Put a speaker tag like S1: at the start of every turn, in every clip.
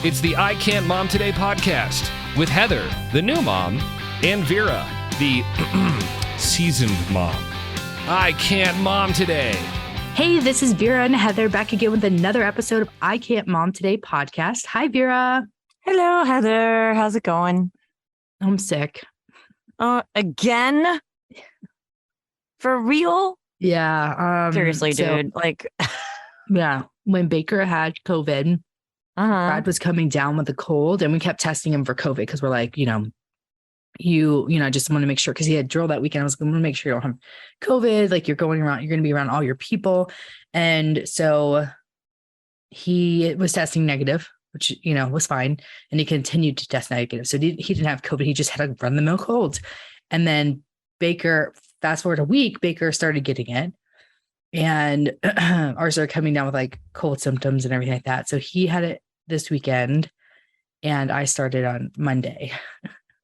S1: It's the I Can't Mom Today podcast with Heather, the new mom, and Vera, the seasoned mom. I Can't Mom Today.
S2: Hey, this is Vera and Heather back again with another episode of I Can't Mom Today podcast. Hi, Vera.
S3: Hello, Heather. How's it going?
S2: I'm sick.
S3: Again? For real?
S2: Yeah.
S3: Seriously, dude.
S2: Yeah. When Baker had COVID, Brad was coming down with a cold and we kept testing him for COVID because we're like, I just want to make sure because he had drill that weekend. I was going to make sure you don't have COVID. Like you're going to be around all your people. And so he was testing negative, which, was fine. And he continued to test negative. So he didn't have COVID. He just had a run the mill cold. And then Baker, fast forward a week, Baker started getting it. And ours started coming down with like cold symptoms and everything like that. So he had it this weekend and I started on Monday.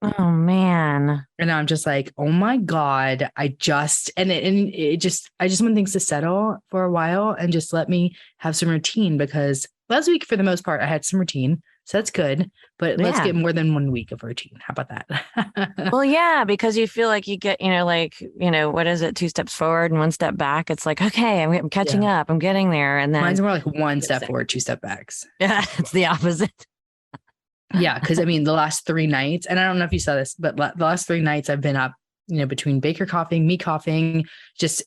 S3: Oh man.
S2: And I'm just like, oh my God, I just want things to settle for a while and just let me have some routine because last week, for the most part, I had some routine. So that's good. But let's get more than 1 week of routine. How about that?
S3: Well, yeah, because you feel like you get, what is it? 2 steps forward and 1 step back. It's like, okay, I'm catching up. I'm getting there. And then
S2: mine's more like 1 step forward, 2 step backs.
S3: Yeah, it's the opposite.
S2: Yeah. Cause the last 3 nights, and I don't know if you saw this, but the last 3 nights I've been up, between Baker coughing, me coughing,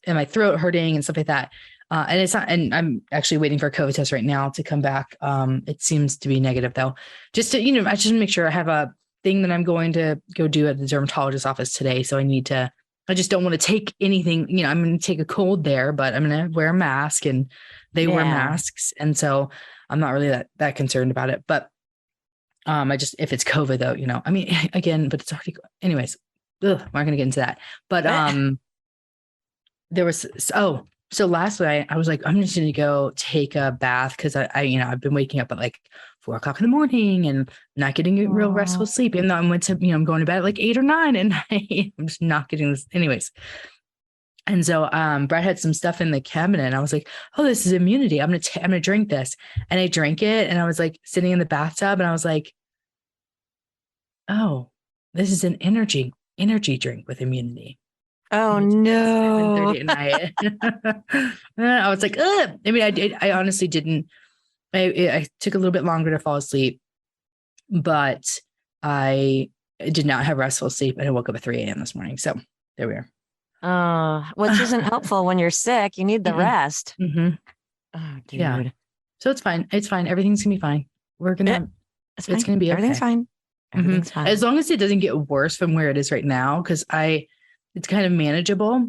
S2: and my throat hurting and stuff like that. And it's not, and I'm actually waiting for a COVID test right now to come back. It seems to be negative though. Just to, I just make sure I have a thing that I'm going to go do at the dermatologist's office today. So I just don't want to take anything, I'm going to take a cold there, but I'm going to wear a mask and they wear masks. And so I'm not really that concerned about it, but if it's COVID though, again, but it's already, anyways, we're not going to get into that, but, so last night I was like, I'm just going to go take a bath. Cause I've been waking up at like 4 o'clock in the morning and not getting real restful sleep. Even though I'm going to bed at like 8 or 9 and I'm just not getting this anyways. And so, Brad had some stuff in the cabinet and I was like, oh, this is immunity. I'm going to drink this. And I drank it and I was like sitting in the bathtub and I was like, oh, this is an energy drink with immunity.
S3: Oh no.
S2: At night. I was like, ugh. I honestly didn't, I took a little bit longer to fall asleep, but I did not have restful sleep and I woke up at 3 a.m. this morning. So there we are.
S3: Which isn't helpful when you're sick. You need the rest.
S2: Mm-hmm.
S3: Oh, dude.
S2: Yeah. So it's fine. It's fine. Everything's going to be fine. It's going to be okay.
S3: Everything's fine. Everything's fine.
S2: As long as it doesn't get worse from where it is right now. Cause it's kind of manageable,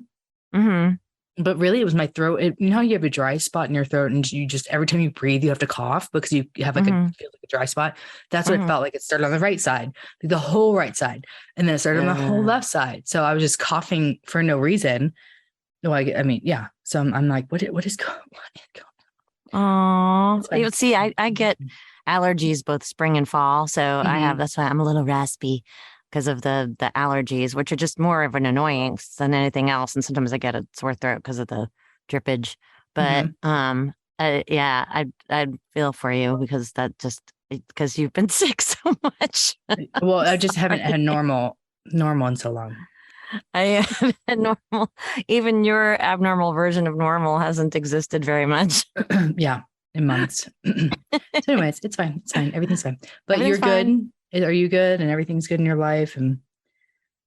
S2: but really it was my throat. You have a dry spot in your throat and you just, every time you breathe, you have to cough because you have feels like a dry spot. That's what it felt like. It started on the right side, like the whole right side. And then it started on the whole left side. So I was just coughing for no reason. So I'm like, what is going
S3: on? Oh, see, I get allergies both spring and fall. So that's why I'm a little raspy. Because of the allergies, which are just more of an annoyance than anything else. And sometimes I get a sore throat because of the drippage. But I feel for you because you've been sick so much.
S2: Well, I just haven't had normal in so long.
S3: I haven't had normal. Even your abnormal version of normal hasn't existed very much.
S2: Yeah, in months. So anyways, it's fine. It's fine. Everything's fine. But you're
S3: fine.
S2: Good. Are you good and everything's good in your life? And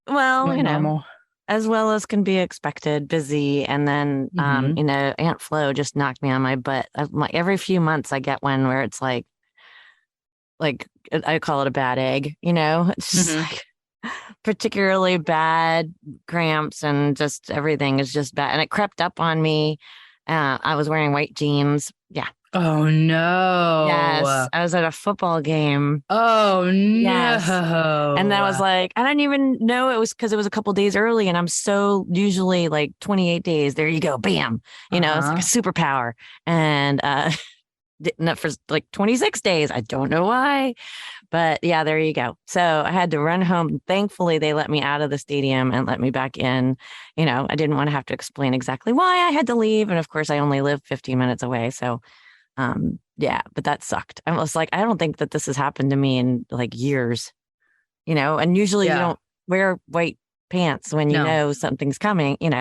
S3: normal, as well as can be expected, busy. And then, Aunt Flo just knocked me on my butt. Every few months I get one where it's like I call it a bad egg, it's just like particularly bad cramps and just everything is just bad. And it crept up on me. I was wearing white jeans. Yeah.
S2: Oh no.
S3: Yes. I was at a football game.
S2: Oh no. Yes.
S3: And I was like, I didn't even know it was because it was a couple days early and I'm so usually like 28 days. There you go. Bam. It's like a superpower. And didn't for like 26 days. I don't know why, but yeah, there you go. So I had to run home. Thankfully, they let me out of the stadium and let me back in. I didn't want to have to explain exactly why I had to leave. And of course, I only live 15 minutes away. So Yeah, but that sucked. I was like, I don't think that this has happened to me in like years, and usually you don't wear white pants when you know something's coming, and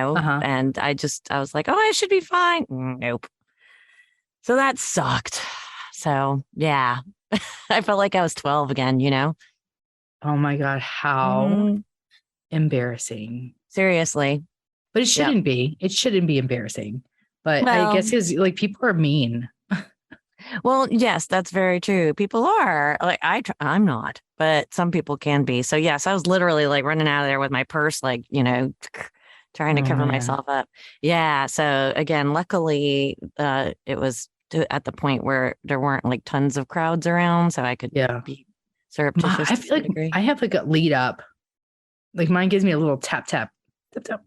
S3: I was like, oh, I should be fine. Nope. So that sucked. So yeah, I felt like I was 12 again,
S2: Oh my God. How embarrassing.
S3: Seriously.
S2: But it shouldn't be. It shouldn't be embarrassing. But I guess because like people are mean.
S3: Well, yes, that's very true. People are like, I'm not, but some people can be. So yes, I was literally like running out of there with my purse, like, trying to cover myself up. Yeah. So again, luckily, it was at the point where there weren't like tons of crowds around, so I could be surreptitious.
S2: I feel like I have like a lead up. Like mine gives me a little tap, tap, tap, tap.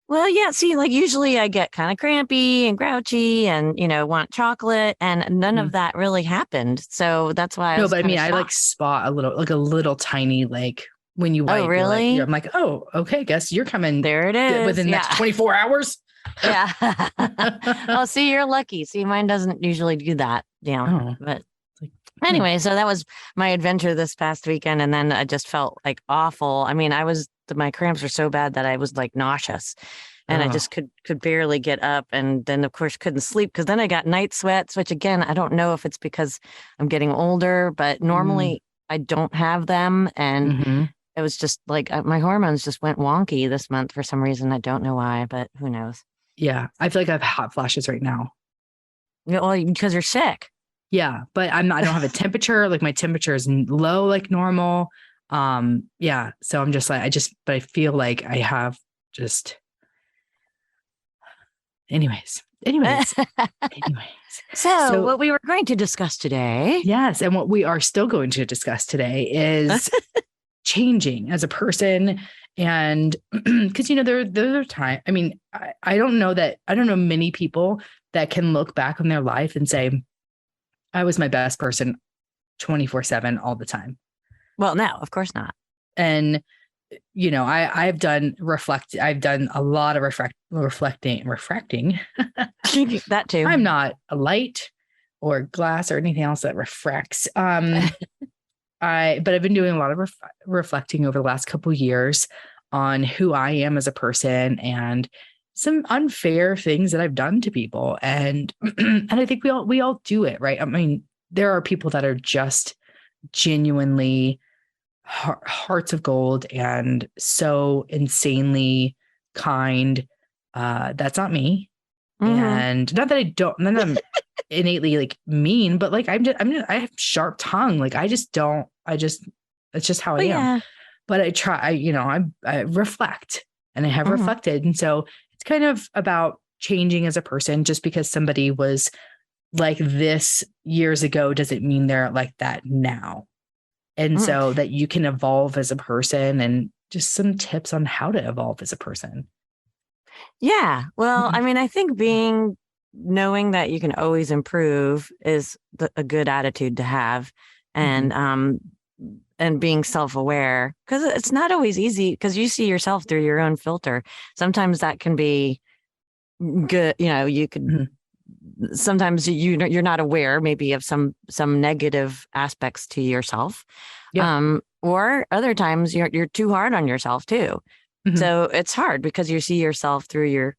S3: Well, yeah. See, like usually I get kind of crampy and grouchy and, want chocolate, and none of that really happened. So that's why
S2: I mean, I like spot a little tiny, like when you wipe.
S3: Oh, really?
S2: I'm like, oh, okay. Guess you're coming.
S3: There it is.
S2: Within the next 24 hours.
S3: Yeah. Oh, see, you're lucky. See, mine doesn't usually do that. Yeah. But anyway, so that was my adventure this past weekend. And then I just felt like awful. I mean, my cramps were so bad that I was like nauseous and I just could barely get up. And then of course couldn't sleep because then I got night sweats, which again, I don't know if it's because I'm getting older, but normally I don't have them. And it was just like my hormones just went wonky this month for some reason. I don't know why, but who knows?
S2: Yeah. I feel like I have hot flashes right now.
S3: Well, because you're sick.
S2: Yeah, but I don't have a temperature. Like my temperature is low, like normal. Yeah. So I'm just like, but I feel like I have just, anyways.
S3: So what we were going to discuss today.
S2: Yes. And what we are still going to discuss today is changing as a person. And because, there are times, I mean, I don't know many people that can look back on their life and say, I was my best person 24/7 all the time.
S3: Well, no, of course not.
S2: And, I've done a lot of refracting.
S3: That too.
S2: I'm not a light or glass or anything else that refracts. But I've been doing a lot of reflecting over the last couple of years on who I am as a person and some unfair things that I've done to people. And I think we all do it, right? I mean, there are people that are just genuinely hearts of gold and so insanely kind. That's not me. And not that I'm innately like mean, but like I have sharp tongue. Like it's just how I am. But I try, I reflect and I have reflected. And so it's kind of about changing as a person. Just because somebody was like this years ago doesn't mean they're like that now. And so that you can evolve as a person, and just some tips on how to evolve as a person.
S3: Yeah. Well, I mean, I think knowing that you can always improve is a good attitude to have. And being self-aware, because it's not always easy, because you see yourself through your own filter. Sometimes that can be good. You could sometimes you're not aware maybe of some negative aspects to yourself. Or other times you're too hard on yourself too. So it's hard because you see yourself through your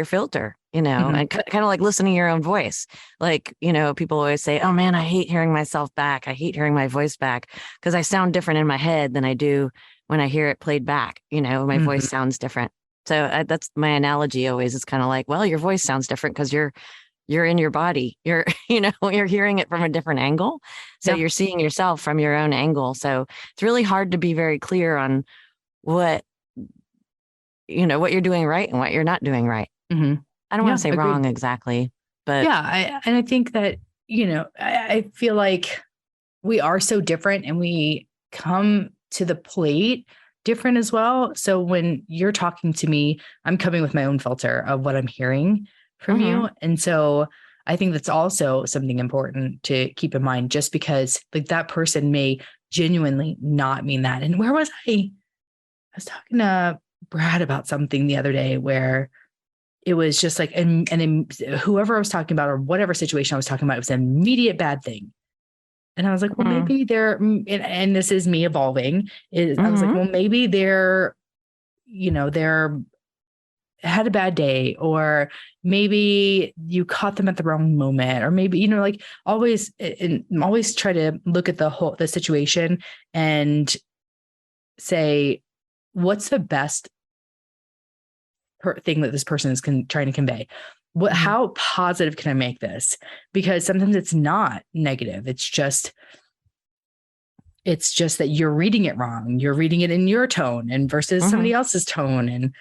S3: filter, and kind of like listening to your own voice. Like, people always say, oh man, I hate hearing myself back. I hate hearing my voice back because I sound different in my head than I do when I hear it played back. My voice sounds different. So that's my analogy always. It's kind of like, well, your voice sounds different because you're in your body. You're hearing it from a different angle. So you're seeing yourself from your own angle. So it's really hard to be very clear on what you're doing right and what you're not doing right. I don't want to say agreed. Wrong exactly, but
S2: I think that, I feel like we are so different and we come to the plate different as well. So when you're talking to me, I'm coming with my own filter of what I'm hearing from you. And so I think that's also something important to keep in mind, just because like that person may genuinely not mean that. And where was I? I was talking to Brad about something the other day where it was just like, and then whoever I was talking about or whatever situation I was talking about, it was an immediate bad thing. And I was like, well, maybe and this is me evolving. I was like, well, maybe they're had a bad day, or maybe you caught them at the wrong moment, or maybe, like always try to look at the situation and say, what's the best thing that this person is trying to convey? How positive can I make this? Because sometimes it's not negative. It's just that you're reading it wrong. You're reading it in your tone and versus somebody else's tone. And,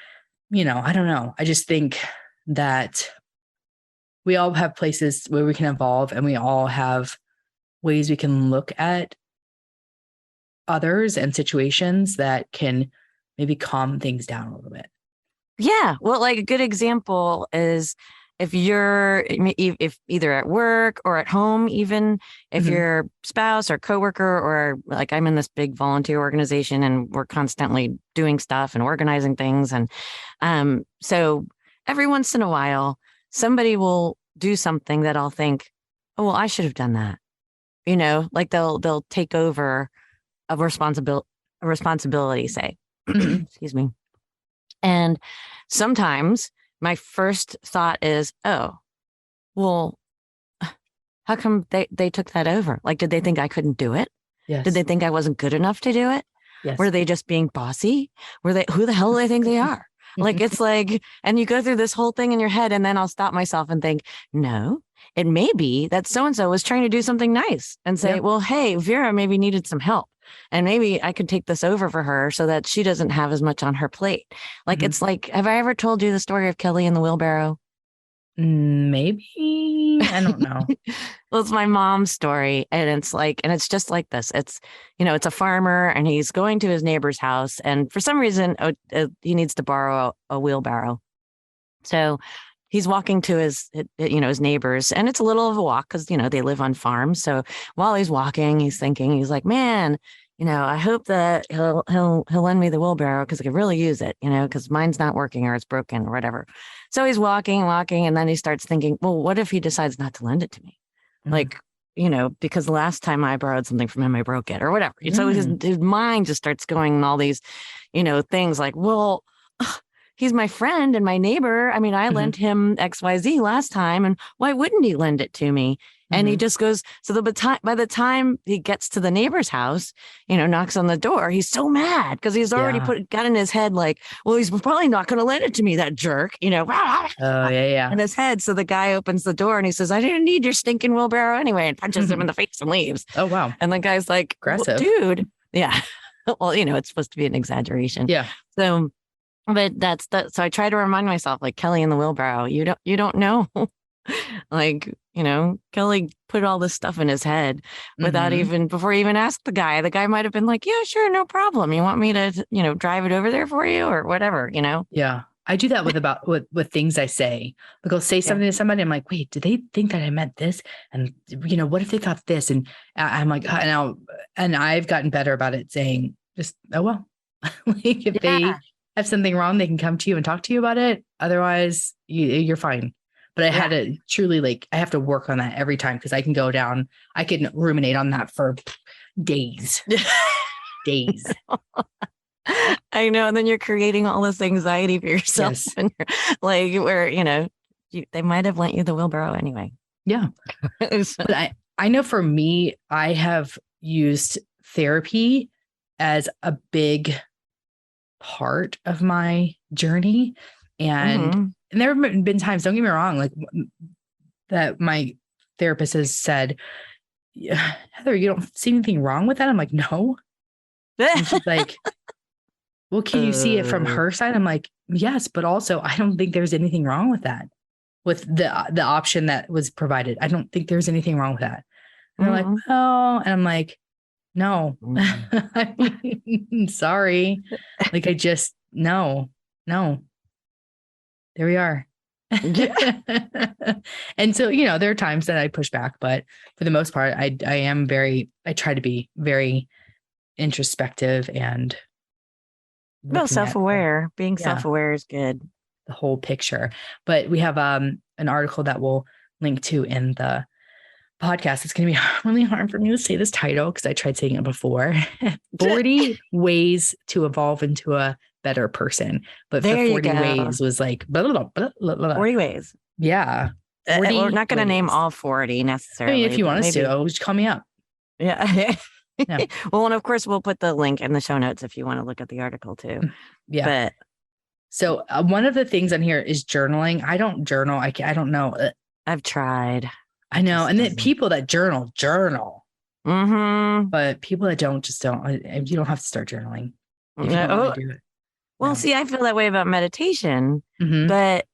S2: I don't know. I just think that we all have places where we can evolve, and we all have ways we can look at others and situations that can maybe calm things down a little bit.
S3: Yeah. Well, like a good example is if either at work or at home, even if your spouse or coworker, or like I'm in this big volunteer organization and we're constantly doing stuff and organizing things. And so every once in a while, somebody will do something that I'll think, oh, well, I should have done that. Like they'll take over a responsibility, say, excuse me. And sometimes my first thought is, oh, well, how come they took that over? Like, did they think I couldn't do it?
S2: Yes.
S3: Did they think I wasn't good enough to do it?
S2: Yes.
S3: Were they just being bossy? Who the hell do they think they are? Like, it's like, and you go through this whole thing in your head, and then I'll stop myself and think, no, it may be that so-and-so was trying to do something nice and say, well, hey, Vera maybe needed some help. And maybe I could take this over for her so that she doesn't have as much on her plate. Like, it's like, have I ever told you the story of Kelly and the wheelbarrow?
S2: Maybe. I don't know.
S3: Well, it's my mom's story. And it's just like this. It's, it's a farmer, and he's going to his neighbor's house. And for some reason, he needs to borrow a wheelbarrow. So he's walking to his neighbors, and it's a little of a walk because, they live on farms. So while he's walking, he's like, man, I hope that he'll lend me the wheelbarrow because I could really use it, because mine's not working or it's broken or whatever. So he's walking, and then he starts thinking, well, what if he decides not to lend it to me? Like, because the last time I borrowed something from him, I broke it or whatever. So his mind just starts going on all these, things like, well, he's my friend and my neighbor. I mean, I lent him XYZ last time, and why wouldn't he lend it to me? And he just goes, so by the time he gets to the neighbor's house, knocks on the door, he's so mad because he's already got in his head like, well, he's probably not going to lend it to me, that jerk,
S2: Oh, yeah.
S3: in his head. So the guy opens the door and he says, I didn't need your stinking wheelbarrow anyway, and punches him in the face and leaves.
S2: Oh, wow.
S3: And the guy's like,
S2: aggressive.
S3: Well, dude. Yeah. Well, it's supposed to be an exaggeration.
S2: Yeah.
S3: So, but that's that. So I try to remind myself, like Kelly in the wheelbarrow, you don't know. Like, Kelly put all this stuff in his head without before he even asked the guy might have been like, yeah, sure. No problem. You want me to, drive it over there for you or whatever,
S2: Yeah. I do that with things I say. Like I'll say something to somebody. I'm like, wait, did they think that I meant this? And what if they thought this? And I'm like, and I've gotten better about it saying just, oh, well, like if they have something wrong, they can come to you and talk to you about it. Otherwise you're fine. But I had to truly I have to work on that every time because I can ruminate on that for days. Days.
S3: I know. And then you're creating all this anxiety for yourself. Yes. And you're like, where, they might have lent you the wheelbarrow anyway.
S2: Yeah. But I know for me, I have used therapy as a big part of my journey. And there have been times, don't get me wrong, like that my therapist has said, Heather, you don't see anything wrong with that? I'm like, no. And she's like, well, can you see it from her side? I'm like, yes, but also I don't think there's anything wrong with that. With the option that was provided. I don't think there's anything wrong with that. And they're like, oh, and I'm like, no, I mean, sorry. Like, I just, no. There we are. And so, there are times that I push back, but for the most part, I try to be very introspective and
S3: self-aware. Being self-aware is good.
S2: the whole picture. But we have an article that we'll link to in the podcast. It's going to be really hard for me to say this title because I tried saying it before. 40 ways to evolve into a better person. But
S3: there
S2: the 40
S3: you go.
S2: ways was like blah, blah, blah, blah, blah.
S3: 40 ways.
S2: Yeah.
S3: We're not going to name all 40 necessarily.
S2: I mean, if you want us to, just call me up.
S3: Yeah.
S2: Yeah.
S3: Well, and of course, we'll put the link in the show notes if you want to look at the article too.
S2: Yeah.
S3: But
S2: so one of the things on here is journaling. I don't journal. I don't know.
S3: I've tried.
S2: I know. And then people that journal.
S3: Mm-hmm.
S2: But people that don't, just don't. You don't have to start journaling. If you don't want to do it.
S3: Well,
S2: No.
S3: see, I feel that way about meditation,
S2: Mhm.
S3: but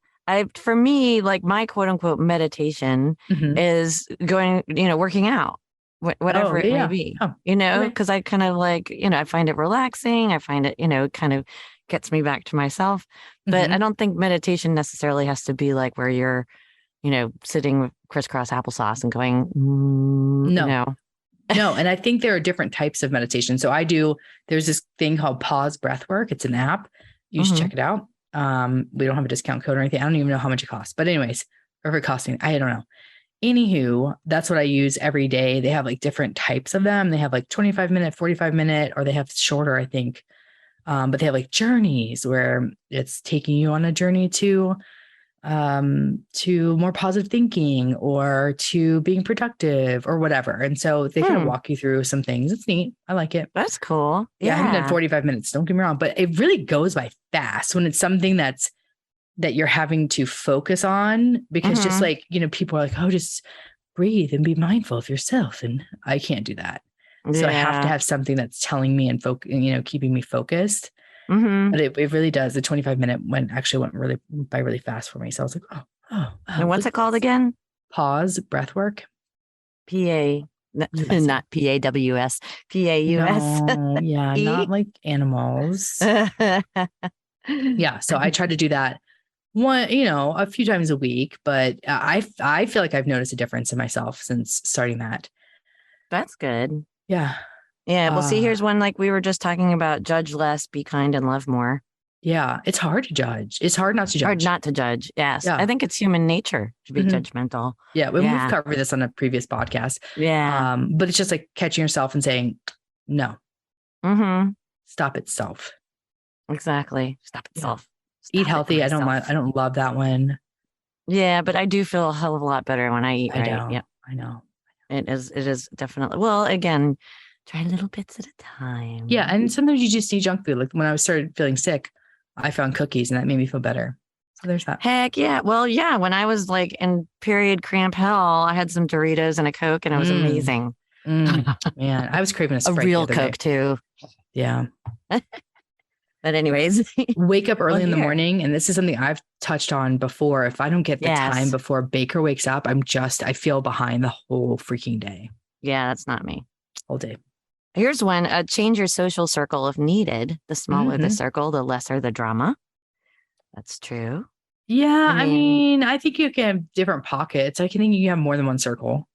S3: for me, like my quote unquote meditation
S2: Mhm.
S3: is going, working out, whatever it may be,
S2: okay.
S3: because I kind of like, I find it relaxing. I find it, kind of gets me back to myself. But
S2: Mhm.
S3: I don't think meditation necessarily has to be like where you're, sitting with crisscross applesauce and going,
S2: No. No. And I think there are different types of meditation. So there's this thing called Pause Breath Work. It's an app. You should check it out. We don't have a discount code or anything. I don't even know how much it costs, but anyways, or if it costing, I don't know. Anywho, that's what I use every day. They have like different types of them. They have like 25-minute, 45-minute, or they have shorter, I think. But they have like journeys where it's taking you on a journey to more positive thinking or to being productive or whatever. And so they kind of walk you through some things. It's neat. I like it.
S3: That's cool.
S2: Yeah. I haven't done 45 minutes. Don't get me wrong, but it really goes by fast when it's something that you're having to focus on, because just like, people are like, oh, just breathe and be mindful of yourself. And I can't do that. So I have to have something that's telling me and keeping me focused.
S3: Mm-hmm.
S2: But it really does. The 25-minute went really fast for me. So I was like, oh.
S3: And what's it called again?
S2: Pause breath work.
S3: P-A, not P-A-W-S, P-A-U-S.
S2: No, yeah, not like animals. Yeah. So I try to do that a few times a week, but I feel like I've noticed a difference in myself since starting that.
S3: That's good.
S2: Yeah.
S3: Yeah. Well, see, here's one like we were just talking about: judge less, be kind, and love more.
S2: Yeah. It's hard to judge. It's hard not to judge.
S3: Hard not to judge. Yes.
S2: Yeah.
S3: I think it's human nature to be judgmental.
S2: Yeah. We've covered this on a previous podcast.
S3: Yeah.
S2: But it's just like catching yourself and saying, no.
S3: Mm-hmm.
S2: Stop itself.
S3: Exactly. Stop itself.
S2: Eat healthy. I don't love that one.
S3: Yeah, but I do feel a hell of a lot better when I eat right. Yeah.
S2: I know.
S3: It is definitely. Well, again, try little bits at a time.
S2: Yeah. And sometimes you just need junk food. Like when I started feeling sick, I found cookies and that made me feel better. So there's that.
S3: Heck yeah. Well, yeah. When I was like in period cramp hell, I had some Doritos and a Coke and it was amazing.
S2: Man, I was craving a Sprite
S3: real Coke too.
S2: Yeah.
S3: But anyways,
S2: wake up early in the morning. And this is something I've touched on before. If I don't get the time before Baker wakes up, I feel behind the whole freaking day.
S3: Yeah, that's not me.
S2: All day.
S3: Here's one. Change your social circle if needed. The smaller the circle, the lesser the drama. That's true.
S2: Yeah. I mean, I think you can have different pockets. I think you can have more than one circle.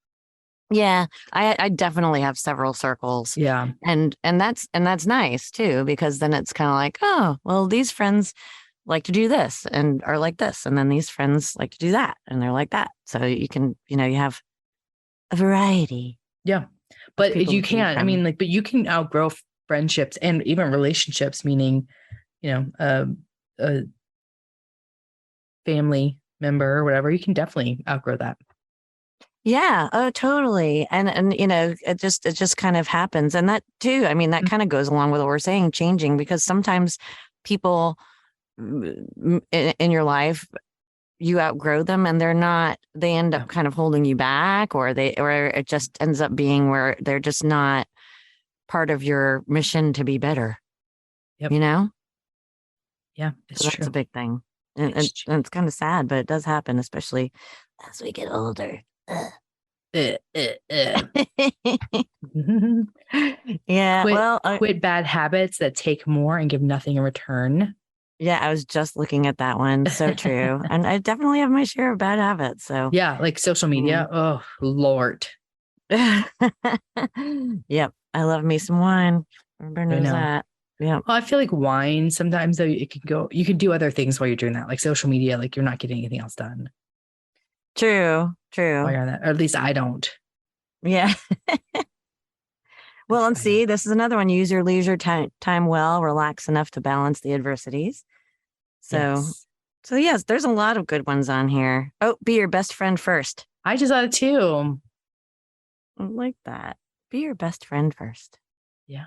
S3: Yeah, I definitely have several circles.
S2: Yeah.
S3: And that's nice too, because then it's kind of like, oh, well, these friends like to do this and are like this. And then these friends like to do that and they're like that. So you can, you have a variety.
S2: Yeah. But you can, but you can outgrow friendships and even relationships, meaning, a family member or whatever. You can definitely outgrow that.
S3: Yeah. Oh, totally. And it just kind of happens. And that too, that kind of goes along with what we're saying, changing, because sometimes people in your life, you outgrow them and they end up kind of holding you back, or it just ends up being where they're just not part of your mission to be better.
S2: Yep. Yeah, it's true.
S3: That's a big thing. And it's kind of sad, but it does happen, especially as we get older. Yeah.
S2: Quit bad habits that take more and give nothing in return.
S3: Yeah, I was just looking at that one. So true. And I definitely have my share of bad habits. So
S2: yeah, like social media. Oh, Lord.
S3: Yep. I love me some wine. Everybody knows that. Yeah.
S2: Well, I feel like wine sometimes though you can do other things while you're doing that, like social media, like you're not getting anything else done.
S3: True.
S2: While you're on that, or at least I don't.
S3: Yeah. Well, and see, this is another one. Use your leisure time well, relax enough to balance the adversities. So yes, there's a lot of good ones on here. Oh, be your best friend first.
S2: I just thought it too.
S3: I like that. Be your best friend first.
S2: Yeah.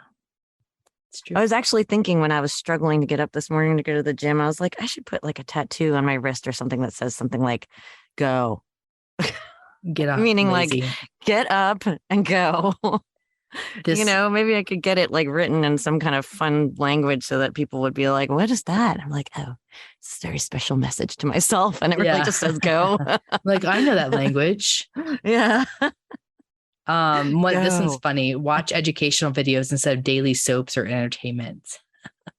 S2: It's true.
S3: I was actually thinking when I was struggling to get up this morning to go to the gym, I was like, I should put like a tattoo on my wrist or something that says something like, go.
S2: Get up.
S3: Meaning
S2: lazy.
S3: like, get up and go. Maybe I could get it like written in some kind of fun language so that people would be like, what is that? I'm like, oh, it's a very special message to myself. And it really just says go.
S2: Like, I know that language.
S3: Yeah.
S2: This one's funny. Watch educational videos instead of daily soaps or entertainment.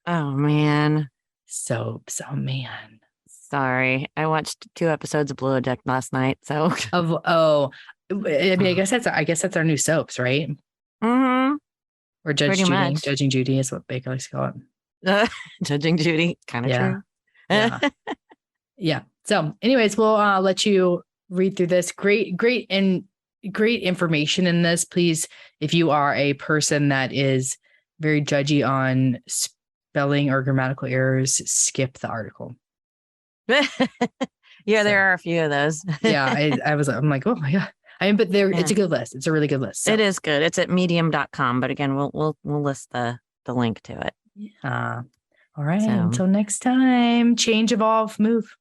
S3: Oh, man.
S2: Soaps. Oh, man.
S3: Sorry. I watched 2 episodes of Below Deck last night. So,
S2: I mean, I guess that's our new soaps, right?
S3: Mm-hmm.
S2: Or Judging Judy is what Baker likes to call
S3: it. Judging Judy, kind of true.
S2: Yeah. Yeah. So, anyways, we'll let you read through this. Great information in this. Please, if you are a person that is very judgy on spelling or grammatical errors, skip the article.
S3: Yeah, there are a few of those.
S2: Yeah, I'm like, oh my God. But it's a good list. It's a really good list. So.
S3: It is good. It's at medium.com. But again, we'll list the link to it.
S2: Yeah. All right. So, until next time, change, evolve, move.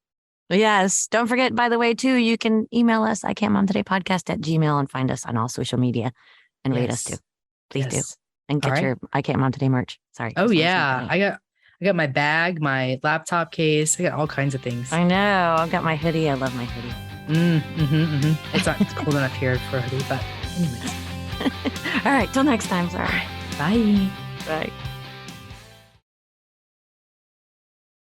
S3: Yes. Don't forget, by the way, too, you can email us, iCan'tMomTodayPodcast@gmail.com, and find us on all social media and rate us too. Please do. And get your I Can't Mom Today merch. Sorry.
S2: Oh, yeah. I got my bag, my laptop case. I got all kinds of things.
S3: I know. I've got my hoodie. I love my hoodie.
S2: It's cold enough here for a hoodie, but anyways.
S3: All right. Till next time. Sorry.
S2: Bye.
S3: Bye.